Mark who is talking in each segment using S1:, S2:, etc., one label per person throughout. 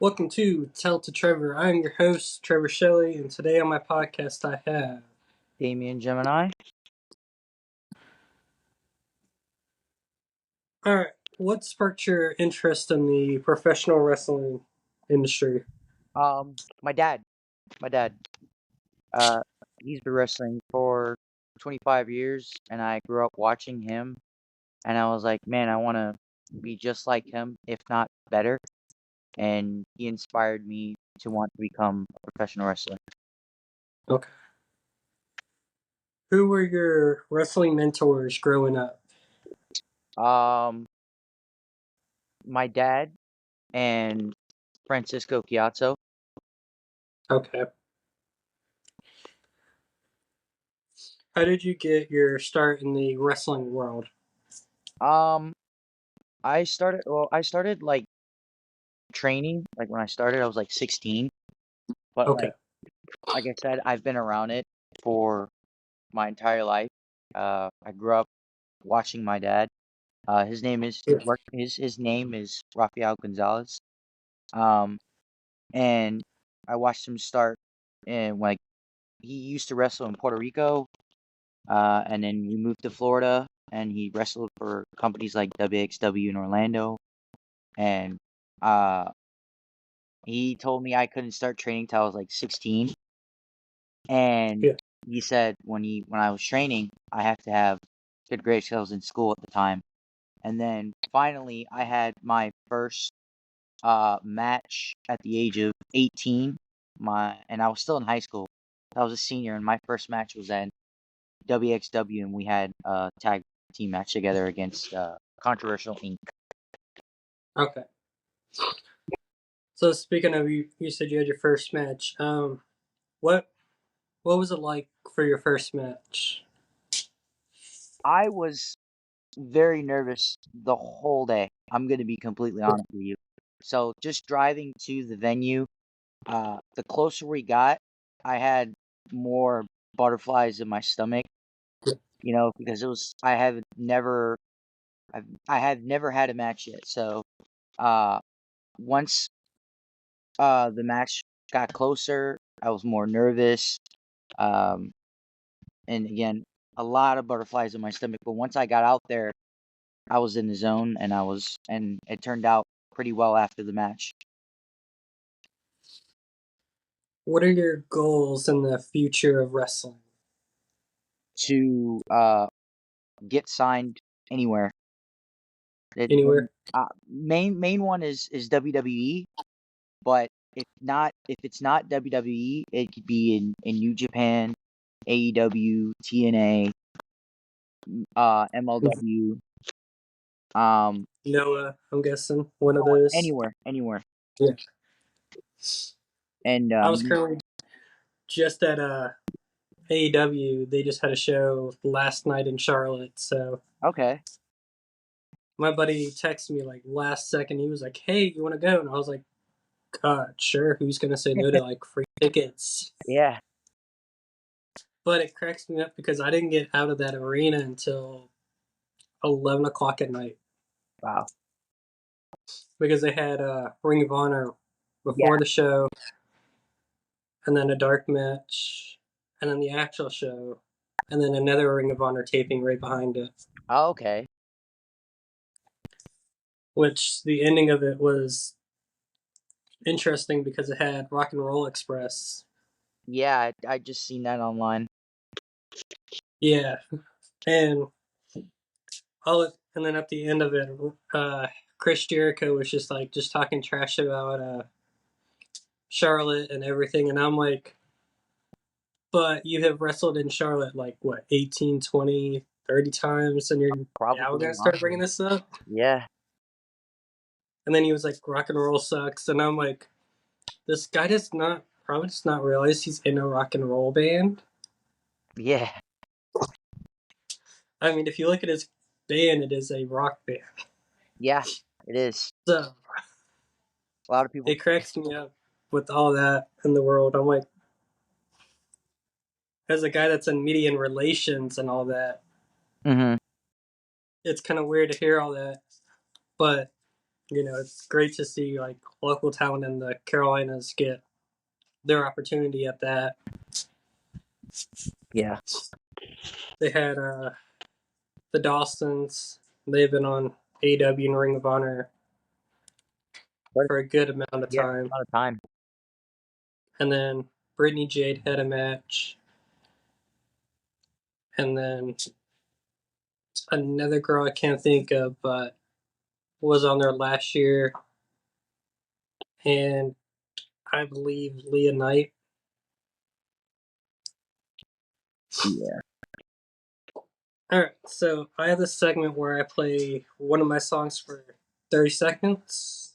S1: Welcome to Tell to Trevor. I'm your host, Trevor Shelley, and today on my podcast I have.
S2: Damian Jemini.
S1: Alright, what sparked your interest in the professional wrestling industry?
S2: My dad. My dad. Uh, he's been wrestling for 25 years, and I grew up watching him, and I was like, man, I want to be just like him, if not better. And he inspired me to want to become a professional wrestler.
S1: Okay. Who were your wrestling mentors growing up?
S2: Um, my dad and Francisco Chiazzo.
S1: Okay. How did you get your start in the wrestling world?
S2: Um, I started like training, like when I started, I was like 16, but
S1: Okay.
S2: like I said, I've been around it for my entire life. I grew up watching my dad. His name is
S1: Yeah.
S2: his name is Rafael Gonzalez. Um, and I watched him start, and like he used to wrestle in Puerto Rico, and then he moved to Florida, and he wrestled for companies like WXW in Orlando. And uh, he told me I couldn't start training till I was like 16, and
S1: Yeah.
S2: he said when I was training, I have to have good grades 'cause I was in school at the time. And then finally, I had my first match at the age of 18. And I was still in high school. I was a senior, and my first match was at WXW, and we had a tag team match together against Controversial Inc.
S1: Okay. So speaking of you said you had your first match. What what was it like for your first match?
S2: I was very nervous the whole day. I'm gonna be completely honest with you. So just driving to the venue, the closer we got, I had more butterflies in my stomach, because I had never had a match yet. So uh once the match got closer, I was more nervous. Um and again, a lot of butterflies in my stomach. But once I got out there, I was in the zone, and it turned out pretty well after the match.
S1: What are your goals in the future of wrestling?
S2: To get signed anywhere.
S1: Anywhere?
S2: Main one is WWE, but if it's not WWE, it could be in New Japan, AEW, TNA, MLW, um,
S1: Noah, I'm guessing one of those.
S2: anywhere.
S1: Yeah.
S2: And
S1: I was currently just at AEW. They just had a show last night in Charlotte. So
S2: okay,
S1: my buddy texted me like last second. He was like, "Hey, you want to go?" And I was like, "God, sure. Who's gonna say no to like free tickets?"
S2: yeah,
S1: But it cracks me up because I didn't get out of that arena until 11 o'clock at night
S2: wow,
S1: because they had Ring of Honor
S2: yeah,
S1: before the show, and then a dark match, and then the actual show, and then another Ring of Honor taping right behind it.
S2: okay,
S1: Which the ending of it was interesting because it had Rock and Roll Express.
S2: yeah. I just seen that online.
S1: Yeah, and and then at the end of it, Chris Jericho was just talking trash about Charlotte and everything, and I'm like, but you have wrestled in Charlotte like what 18, 20, 30 times, and you're now
S2: Probably
S1: gonna start
S2: longer.
S1: bringing this up?
S2: Yeah,
S1: And then he was like, rock and roll sucks, and I'm like, this guy does not probably does not realize he's in a rock and roll band.
S2: yeah,
S1: I mean, if you look at his band, it is a rock band.
S2: yeah. It is.
S1: So
S2: A lot of people.
S1: it cracks me up with all that in the world. I'm like, as a guy that's in media and relations and all that,
S2: Hmm.
S1: it's kind of weird to hear all that. But It's great to see like local talent in the Carolinas get their opportunity at that.
S2: Yeah.
S1: They had the Dawsons. They've been on AEW and Ring of Honor
S2: But
S1: for a good amount of
S2: yeah,
S1: time.
S2: a lot of time.
S1: And then Brittany Jade had a match. And then another girl I can't think of, but was on there last year. And I believe Leah Knight.
S2: Yeah.
S1: All right, so I have this segment where I play one of my songs for 30 seconds,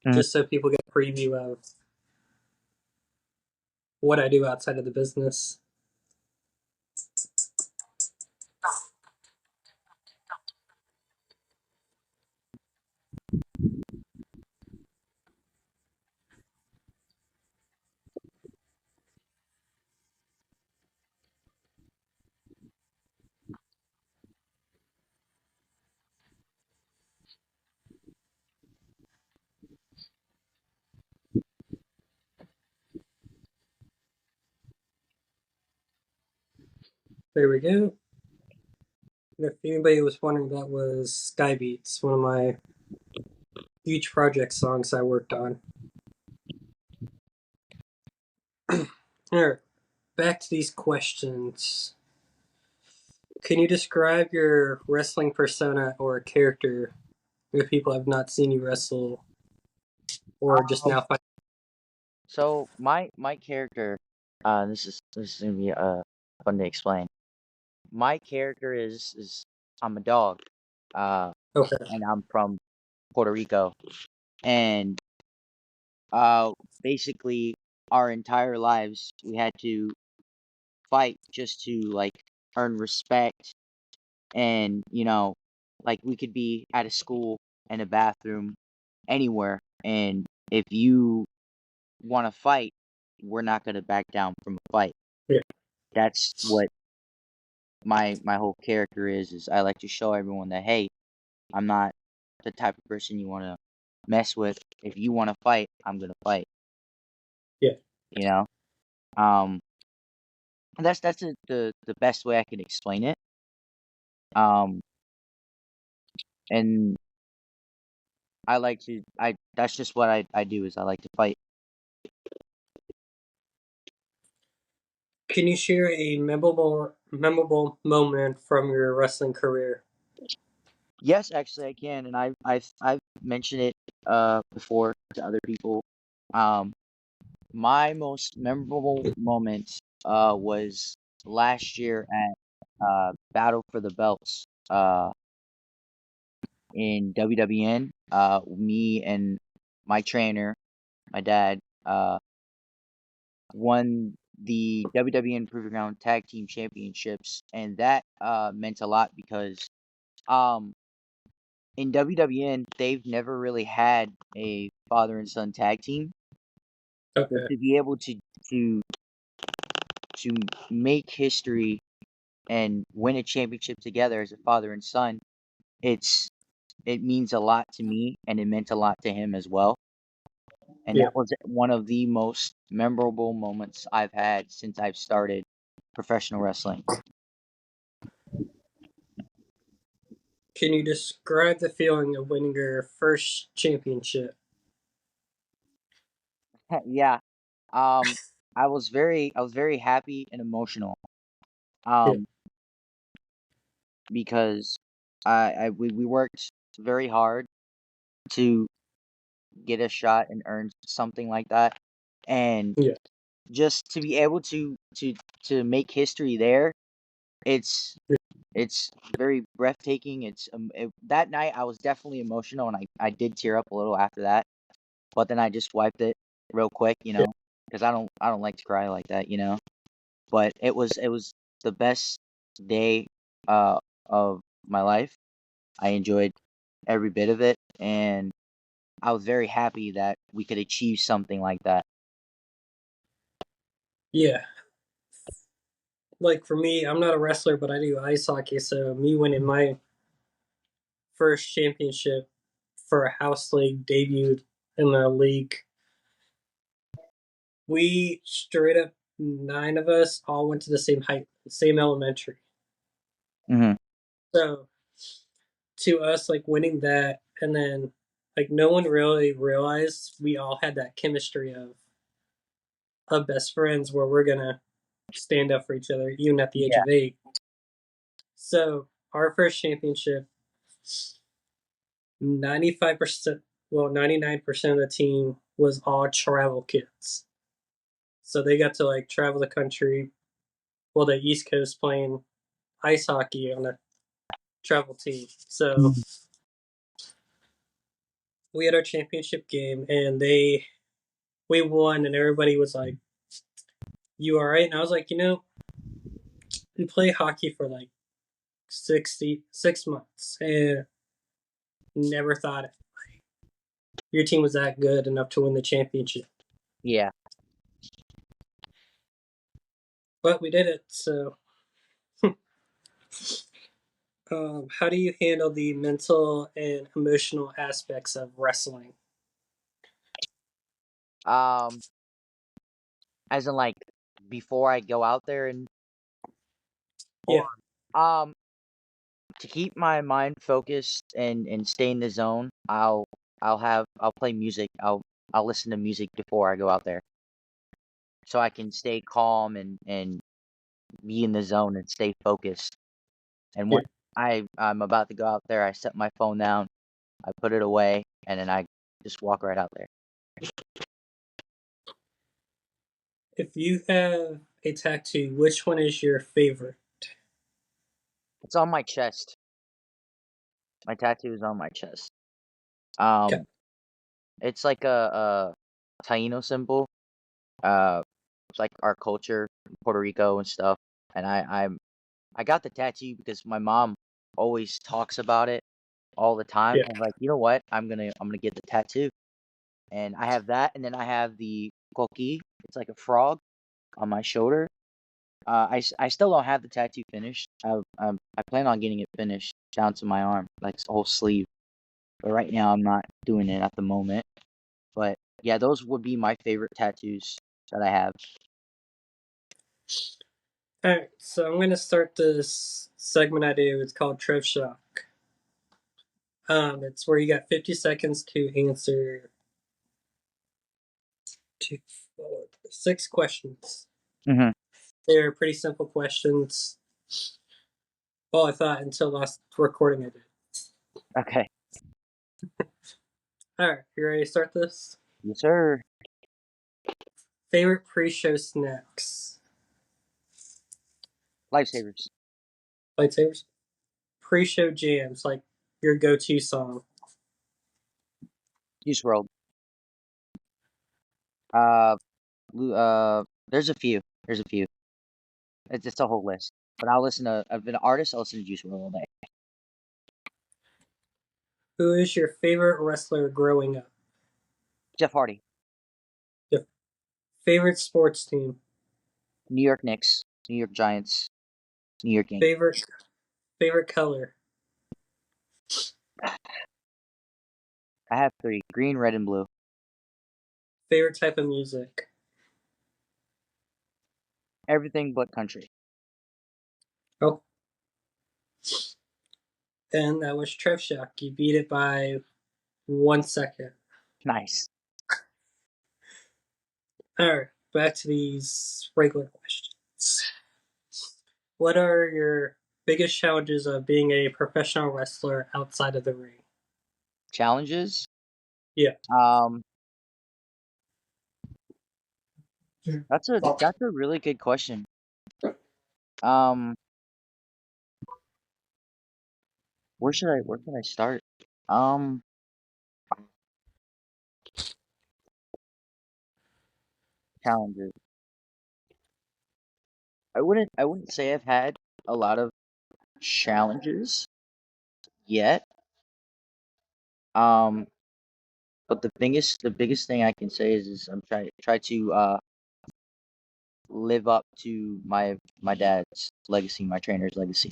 S2: Mm.
S1: just so people get a preview of what I do outside of the business. There we go. And if anybody was wondering, that was Sky Beats, one of my huge project songs I worked on. All right, back to these questions. Can you describe your wrestling persona or character if people have not seen you wrestle or just
S2: Um,
S1: now find?
S2: so my character, this is gonna be fun to explain. My character is I'm a dog, uh,
S1: Okay,
S2: and I'm from Puerto Rico, and uh, basically our entire lives we had to fight just to like earn respect, and like we could be at a school, in a bathroom, anywhere, and if you want to fight, we're not gonna back down from a fight.
S1: yeah,
S2: That's what my whole character is I like to show everyone that, hey, I'm not the type of person you want to mess with. If you want to fight, I'm gonna fight.
S1: yeah.
S2: You know, um, and that's the best way I can explain it. Um, and I like to I that's just what I do is I like to fight.
S1: Can you share a memorable moment from your wrestling career?
S2: Yes, actually I can, and I've mentioned it before to other people. Um, my most memorable moment was last year at Battle for the Belts in WWN. Me and my trainer, my dad, won the WWN Proving Ground Tag Team Championships, and that meant a lot because um in WWN they've never really had a father and son tag team, but
S1: Okay,
S2: to be able to to make history and win a championship together as a father and son, it's it means a lot to me, and it meant a lot to him as well. And
S1: yeah.
S2: that was one of the most memorable moments I've had since I've started professional wrestling.
S1: Can you describe the feeling of winning your first championship?
S2: Yeah. Um, I was very happy and emotional.
S1: Yeah,
S2: Um, because we worked very hard to get a shot and earn something like that, and
S1: yeah,
S2: just to be able to make history there, it's
S1: yeah,
S2: it's very breathtaking. That night I was definitely emotional, and I did tear up a little after that, but then I just wiped it real quick,
S1: yeah.
S2: because I don't like to cry like that, But it was the best day of my life. I enjoyed every bit of it, and I was very happy that we could achieve something like that.
S1: Yeah. Like for me, I'm not a wrestler, but I do ice hockey. So me winning my first championship for a house league debuted in the league. We straight up 9 of us all went to the same elementary.
S2: Mm-hmm.
S1: So to us, like winning that, and then like no one really realized we all had that chemistry of best friends where we're gonna stand up for each other even at the age
S2: Yeah.
S1: of 8. So our first championship, 95%, well, 99% of the team was all travel kids. So they got to like travel the country, well, the East Coast playing ice hockey on a travel team. So
S2: Mhm.
S1: we had our championship game and we won and everybody was like, "You all right?" And I was like, we play hockey for like 6 months and never thought your team was that good enough to win the championship.
S2: Yeah.
S1: But we did it. So, how do you handle the mental and emotional aspects of wrestling?
S2: Um, as in like before I go out there and or
S1: Yeah,
S2: um to keep my mind focused and stay in the zone, I'll play music. I'll listen to music before I go out there, so I can stay calm and be in the zone and stay focused. And
S1: yeah.
S2: once I'm about to go out there, I set my phone down, I put it away, and then I just walk right out there.
S1: If you have a tattoo, which one is your favorite?
S2: It's on my chest. My tattoo is on my chest.
S1: Okay.
S2: Um, it's like a Taino symbol. It's like our culture, in Puerto Rico and stuff. And I got the tattoo because my mom always talks about it all the time.
S1: Yeah,
S2: I'm like, you know what? I'm gonna get the tattoo. And I have that, and then I have the coqui. It's like a frog on my shoulder. I still don't have the tattoo finished. I plan on getting it finished down to my arm, like the whole sleeve. But right now, I'm not doing it at the moment. But yeah, those would be my favorite tattoos that I have.
S1: all right, so I'm going to start this segment I do. It's called Trev Shock. It's where you got 50 seconds to answer 6 questions.
S2: Hmm.
S1: They're pretty simple questions. Well, I thought until last recording I did.
S2: Okay.
S1: All right, you ready to start this?
S2: Yes, sir.
S1: Favorite pre-show snacks?
S2: Lifesavers.
S1: Lightsabers? Pre-show jams, like your go-to song.
S2: Juice World. Uh, there's a few. There's a few. It's a whole list. But I'll listen to. I've been an artist. I'll listen to Juice World all day.
S1: Who is your favorite wrestler growing up?
S2: Jeff Hardy.
S1: Your favorite sports team?
S2: New York Knicks. New York Giants. New York Yankees.
S1: Favorite color?
S2: I have three: green, red, and blue.
S1: Favorite type of music?
S2: Everything but country.
S1: Oh, and that was Trev Shock. You beat it by 1 second.
S2: Nice.
S1: All right, back to these regular questions. What are your biggest challenges of being a professional wrestler outside of the ring?
S2: Challenges.
S1: Yeah.
S2: Um, that's a really good question. Um, where can I start? Um, challenges. I wouldn't say I've had a lot of challenges yet. Um, but the biggest thing I can say is I'm try to live up to my dad's legacy, my trainer's legacy,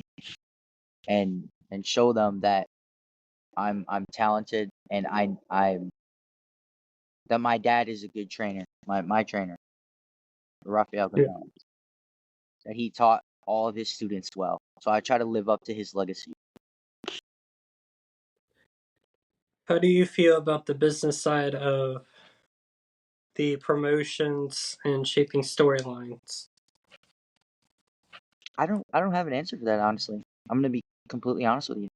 S2: and show them that I'm talented and I that my dad is a good trainer, my trainer, Rafael
S1: Yeah.
S2: Gonzalez, that he taught all of his students well. So I try to live up to his legacy.
S1: How do you feel about the business side of the promotions and shaping storylines?
S2: I don't have an answer for that, honestly. I'm gonna be completely honest with you.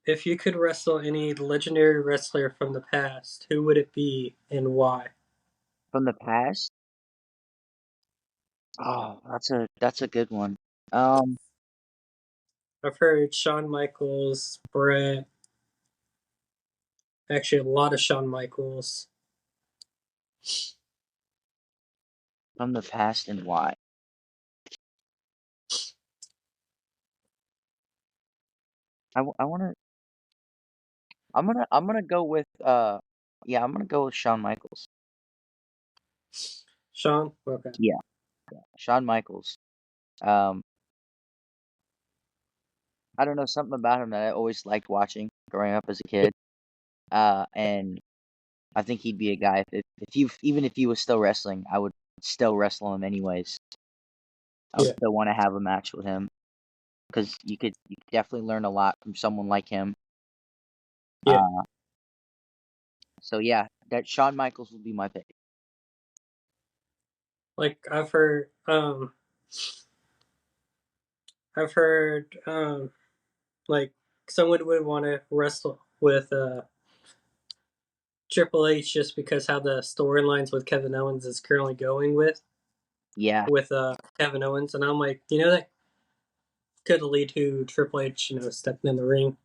S1: If you could wrestle any legendary wrestler from the past, who would it be and why?
S2: From the past, oh, that's a good one. Um,
S1: I've heard Shawn Michaels, Brett, actually a lot of Shawn Michaels.
S2: from the past and why? I wanna I'm gonna go with yeah, I'm gonna go with Shawn Michaels.
S1: Shawn? Okay.
S2: Yeah, Shawn Michaels. Um, I don't know, something about him that I always liked watching growing up as a kid. And I think he'd be a guy if he even if he was still wrestling, I would still wrestle him anyways. I would
S1: Yeah.
S2: still want to have a match with him because you could definitely learn a lot from someone like him.
S1: Yeah.
S2: Uh, so yeah, that Shawn Michaels would be my pick.
S1: Like I've heard like someone would want to wrestle with Triple H just because how the storylines with Kevin Owens is currently going
S2: Yeah,
S1: with Kevin Owens, and I'm like, that could lead to Triple H, stepping in the ring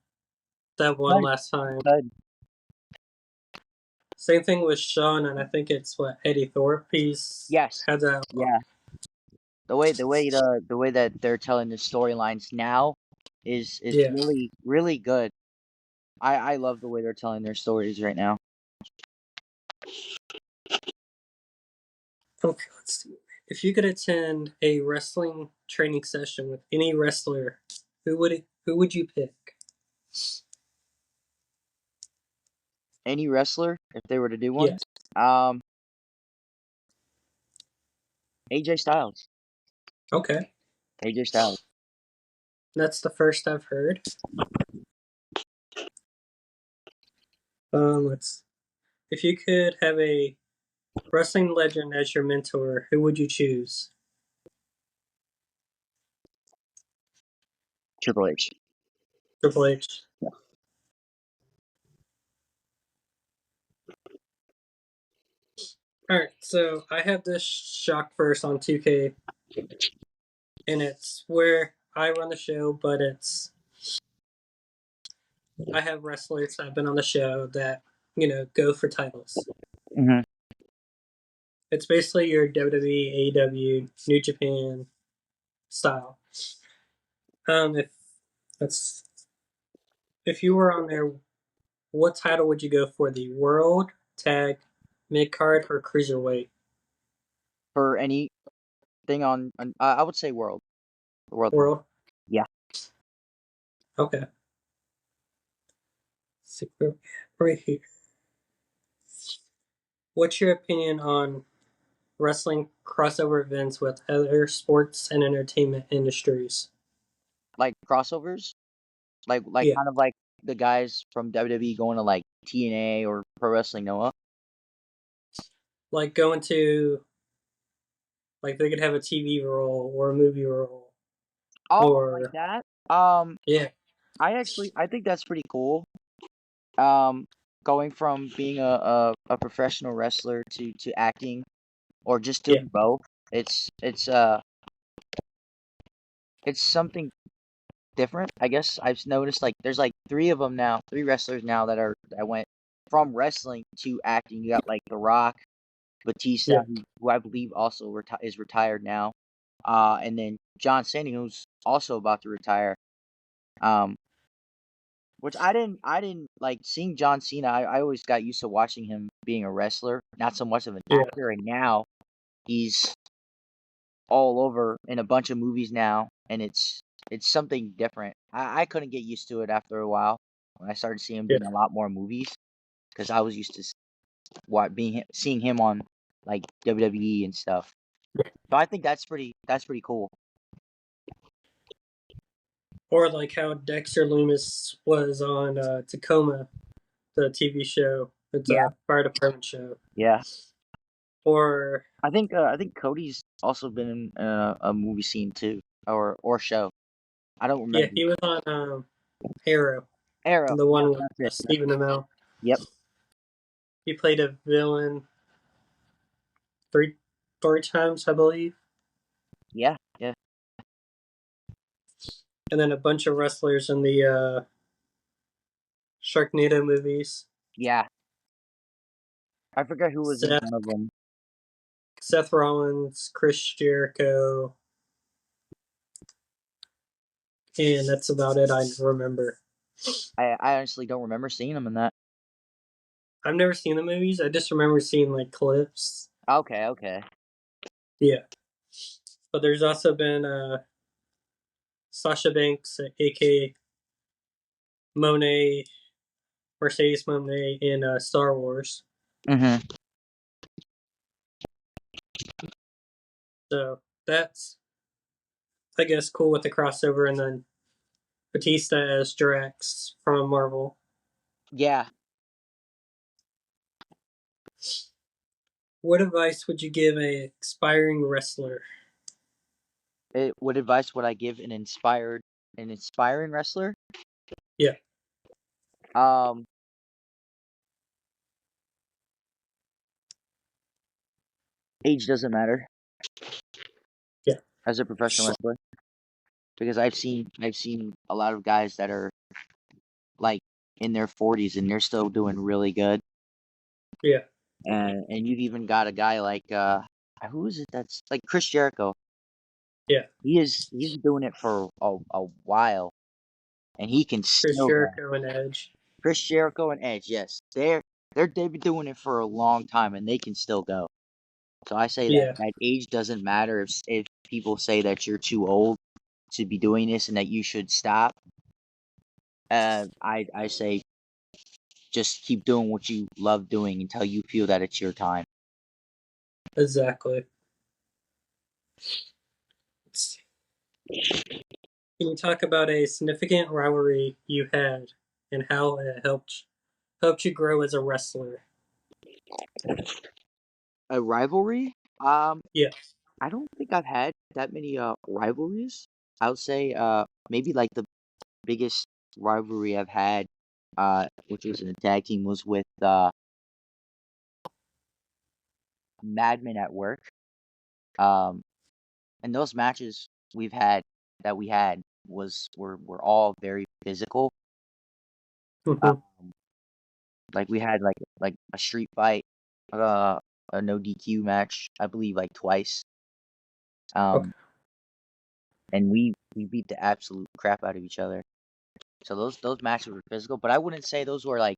S1: that one
S2: good,
S1: last time.
S2: good.
S1: Same thing with Shawn, and I think it's what Eddie Thorpe. He's
S2: Yes,
S1: had that.
S2: yeah. The way that they're telling the storylines now is
S1: Yeah.
S2: really really good. I love the way they're telling their stories right now.
S1: Okay, let's see. If you could attend a wrestling training session with any wrestler, who would you pick?
S2: Any wrestler, if they were to do one,
S1: Yes.
S2: um, AJ Styles.
S1: Okay.
S2: AJ Styles.
S1: That's the first I've heard. Let's. If you could have a wrestling legend as your mentor, who would you choose?
S2: Triple H.
S1: Triple H. All right. So I have this shock first on 2K, and it's where I run the show, but I have wrestlers that have been on the show that go for titles.
S2: Hmm.
S1: It's basically your WWE, AEW, New Japan style. If that's if you were on there, what title would you go for? The World, Tag, Mid Card, or Cruiserweight?
S2: For anything on I would say world. The world title.
S1: World.
S2: Yeah.
S1: Okay. So, right here. What's your opinion on wrestling crossover events with other sports and entertainment industries?
S2: Like crossovers, like
S1: Yeah,
S2: kind of like the guys from WWE going to like TNA or Pro Wrestling Noah.
S1: like going to like they could have a TV role or a movie role
S2: Oh, like
S1: or
S2: that.
S1: yeah,
S2: I think that's pretty cool. Um, going from being a professional wrestler to acting or just
S1: yeah,
S2: doing both. It's something different. I guess I've noticed like there's like three wrestlers now that went from wrestling to acting. You got like The Rock, Batista,
S1: yeah,
S2: who I believe also is retired now, and then John Cena, who's also about to retire. Um, which I didn't like seeing John Cena. I always got used to watching him being a wrestler, not so much of an
S1: yeah.
S2: actor. And now he's all over in a bunch of movies now, and it's something different. I couldn't get used to it after a while. when I started seeing him
S1: Yeah.
S2: doing a lot more movies, because I was used to seeing him on like WWE and stuff. So I think that's pretty cool.
S1: Or like how Dexter Loomis was on Tacoma, the TV show. It's
S2: Yeah,
S1: a fire department show.
S2: yeah.
S1: Or
S2: I think Cody's also been in a movie scene too, or show. I don't
S1: yeah,
S2: remember.
S1: he was on Arrow,
S2: Arrow.
S1: the
S2: Yep,
S1: one with
S2: that's it. Yep.
S1: Stephen Amell.
S2: Yep.
S1: He played a villain three three times, I believe,
S2: Yeah. Yeah.
S1: and then a bunch of wrestlers in the Sharknado movies.
S2: Yeah. I forget who was in
S1: Seth
S2: one of them.
S1: Seth Rollins, Chris Jericho, and that's about it. I remember.
S2: I honestly don't remember seeing him in that.
S1: I've never seen the movies. I just remember seeing like clips.
S2: Okay. Okay.
S1: Yeah, but there's also been Sasha Banks, aka Monet, Mercedes Monet in Star Wars.
S2: Mhm.
S1: So that's, I guess, cool with the crossover, and then Batista as Drax from Marvel.
S2: Yeah.
S1: What advice would you give a aspiring wrestler?
S2: What advice would I give an inspiring wrestler?
S1: Yeah,
S2: Um, age doesn't matter
S1: yeah,
S2: as a professional wrestler because I've seen a lot of guys that are like in their 40s and they're still doing really good.
S1: yeah,
S2: And you've even got a guy like who is it that's like Chris Jericho.
S1: yeah.
S2: He's been doing it for a while and he can
S1: Chris
S2: still go.
S1: Jericho and Edge.
S2: Chris Jericho and Edge, yes. They've been doing it for a long time and they can still go. So I say that
S1: Yeah,
S2: that age doesn't matter if people say that you're too old to be doing this and that you should stop. I say just keep doing what you love doing until you feel that it's your time.
S1: exactly. Can you talk about a significant rivalry you had and how it helped you grow as a wrestler?
S2: A rivalry? Um,
S1: Yeah.
S2: I don't think I've had that many rivalries. I would say maybe like the biggest rivalry I've had, which was in a tag team, was with Madmen at Work. Um, and those matches we had were all very physical.
S1: Hmm.
S2: Um, like we had like a street fight, uh, a no DQ match, I believe like twice.
S1: Okay.
S2: Um, and we beat the absolute crap out of each other. So those matches were physical, but I wouldn't say those were like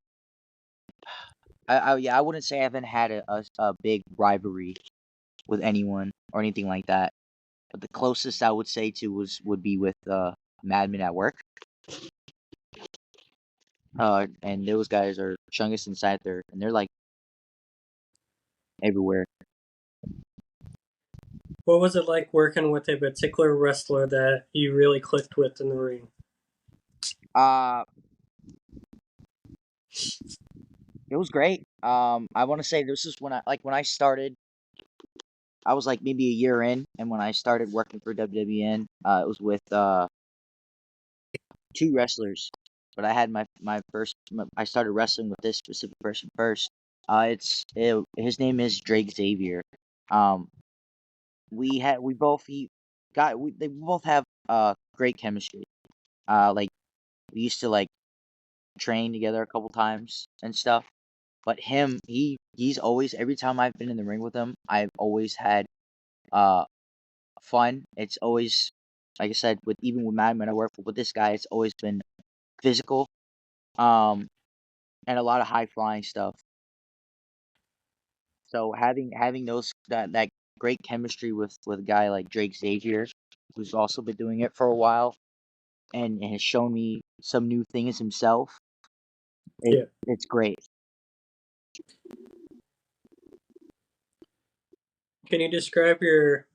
S2: I wouldn't say I haven't had a big rivalry with anyone or anything like that. But the closest I would say to would be with Madmen at Work. And those guys are Chungus and Scyther, and they're like everywhere.
S1: What was it like working with a particular wrestler that you really clicked with in the ring?
S2: Uh it was great. I want to say this is when I started. I was like maybe a year in, and when I started working for WWN, it was with two wrestlers. But I had I started wrestling with this specific person first. His name is Drake Xavier. Um, we both he got we they both have great chemistry. Like we used to like train together a couple times and stuff. But he's always every time I've been in the ring with him, I've always had uh fun. It's always like I said with even with Madman I work with this guy, it's always been physical. Um, and a lot of high flying stuff. So having that great chemistry with a guy like Drake Xavier, who's also been doing it for a while and has shown me some new things himself.
S1: Yeah.
S2: It's great.
S1: Can you describe your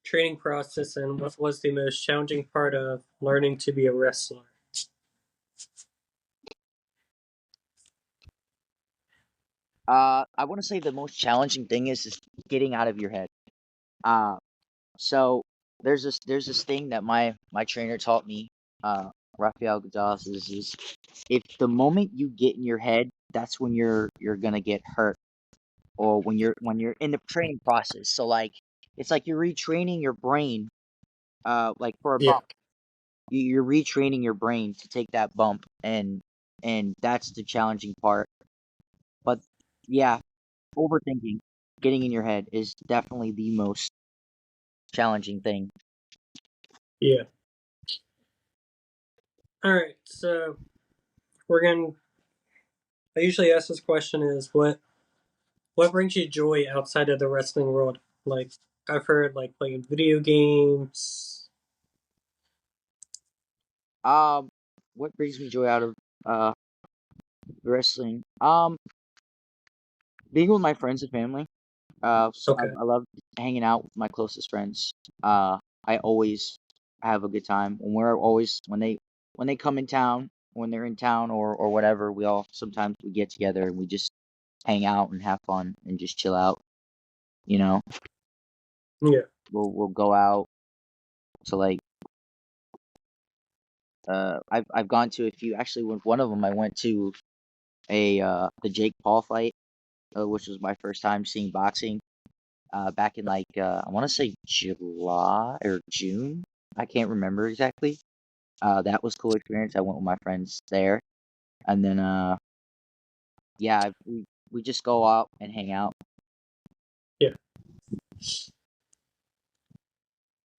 S1: training process and what was the most challenging part of learning to be a wrestler?
S2: I want to say the most challenging thing is getting out of your head. Uh, so there's this thing that my trainer taught me, uh, Rafael Gonzalez, is if the moment you get in your head, that's when you're gonna get hurt, or when you're in the training process. So like it's like you're retraining your brain, like for a
S1: Yeah.
S2: bump. You're retraining your brain to take that bump, and that's the challenging part. But yeah, overthinking, getting in your head is definitely the most challenging thing.
S1: Yeah. All right. So we're going to, I usually ask this question is what brings you joy outside of the wrestling world? Like I've heard like playing video games.
S2: Um, what brings me joy out of uh wrestling? Being with my friends and family.
S1: Okay.
S2: I love hanging out with my closest friends. Uh, I always have a good time when they come in town, when they're in town or whatever. We all sometimes we get together and we just hang out and have fun and just chill out. You know,
S1: Yeah.
S2: we'll go out to like I've gone to a few, actually. With one of them I went to a the Jake Paul fight, which was my first time seeing boxing. Back in like I want to say July or June. I can't remember exactly. That was cool experience. I went with my friends there, and then yeah, we just go out and hang out.
S1: Yeah.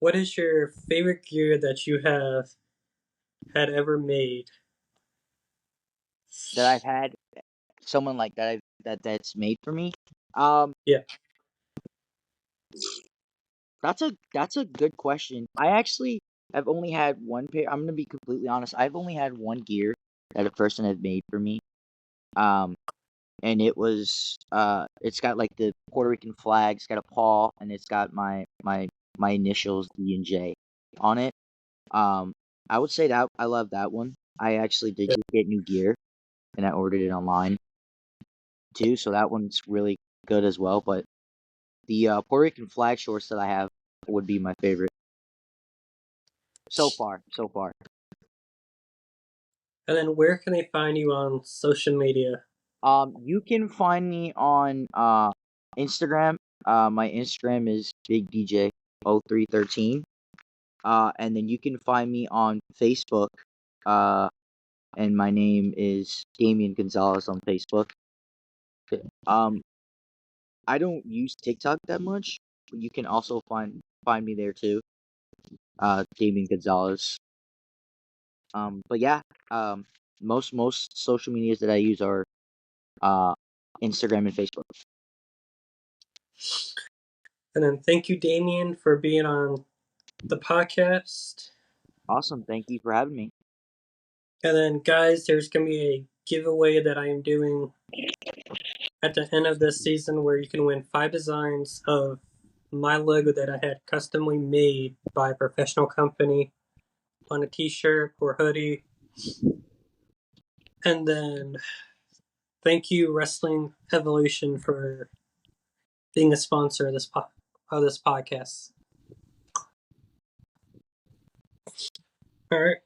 S1: What is your favorite gear that you have had ever made?
S2: That I've had someone like that that's made for me. Um,
S1: Yeah.
S2: that's a good question. I actually have only had one pair. I'm gonna be completely honest. I've only had one gear that a person had made for me. Um, and it's got like the Puerto Rican flag, it's got a paw, and it's got my initials D and J on it. Um, I would say that I love that one. I actually did
S1: Yeah.
S2: just get new gear, and I ordered it online too, so that one's really good as well. But the Puerto Rican flag shorts that I have would be my favorite so far. So far.
S1: And then where can they find you on social media?
S2: You can find me on Instagram. My Instagram is Big DJ 0313. And then you can find me on Facebook. Uh, and my name is Damian Gonzalez on Facebook. Um, I don't use TikTok that much, but you can also find me there too. Damian Gonzalez. But yeah, um, most social medias that I use are uh Instagram and Facebook.
S1: And then thank you, Damian, for being on the podcast.
S2: Awesome, thank you for having me.
S1: And then, guys, there's going to be a giveaway that I am doing at the end of this season where you can win 5 designs of my logo that I had customly made by a professional company on a t-shirt or hoodie. And then thank you, Wrestling Evolution, for being a sponsor of this podcast. All right.